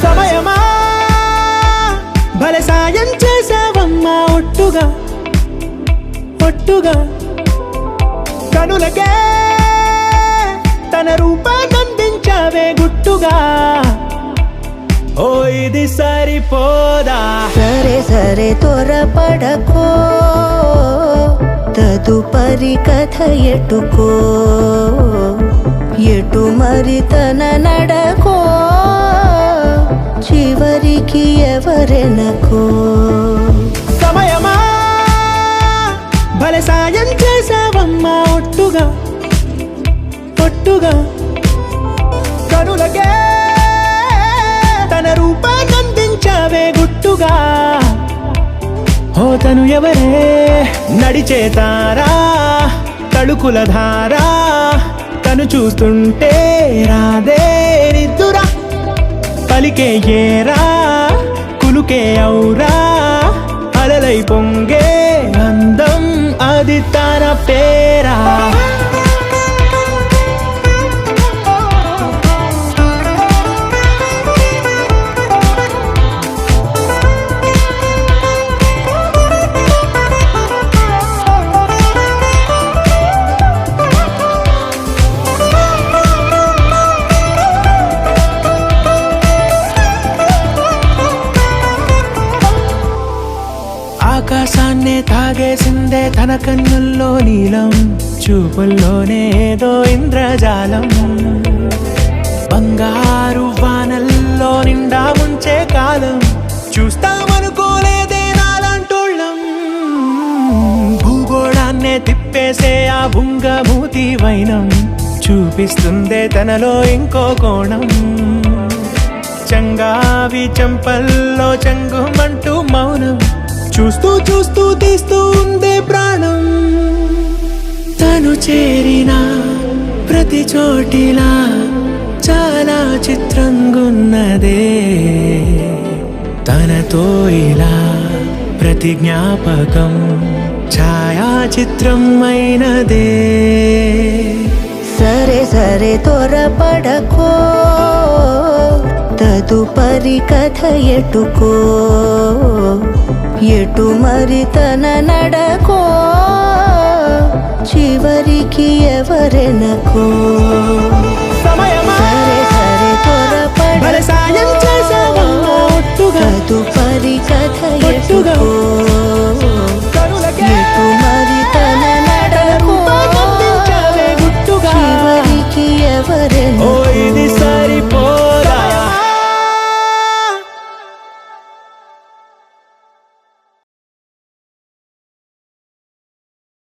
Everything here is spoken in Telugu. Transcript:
సమయమా భలే సాయం చేసావమ్మా ఒట్టుగా ఒట్టుగా కనులకే తన రూపాన్నందించావే గుట్టుగా ఓ ఇది సరిపోదా సరే సరే త్వరపడకో తదుపరి కథ ఎటుకో ఎటు మరి తన నడకో చివరికి ఎవరెనకో సమయమా భలే సాయం చేసావమ్మా ఒట్టుగా ఒట్టుగా కనులకే తన రూపాన్నందించావే గుట్టుగా ఓ తను ఎవరే నడిచే తారా తడుకుల ధారా తను చూస్తుంటే రాదే నిద్దురా పలికే ఏరా కులుకే ఔరా అలలై పొంగే అందం అది తన పేరా ఆకాశాన్నే తాగేసిందే తన కన్నుల్లో నీలం చూపుల్లోనే ఏదో ఇంద్రజాలం బంగారు వానల్లో నిండా ముంచే కాలం చూస్తామనుకోలేదే నాలంటోళ్ళం భూగోళాన్నే తిప్పేసే ఆ బుంగమూతి వైనం చూపిస్తుందే తనలో ఇంకో కోణం చంగావి చెంపల్లో చంగుమంటూ మౌనం చూస్తూ చూస్తూ తీస్తూ ఉందే ప్రాణం తను చేరిన ప్రతి చోటిలా చాలా చిత్రంగున్నదే తనతో ఇలా ప్రతి జ్ఞాపకం ఛాయాచిత్రం అయినదే సరే సరే త్వరపడకో తదుపరి కథ ఎటుకో ఎటు మరి తన నడకో చివరికి ఎవరెనకో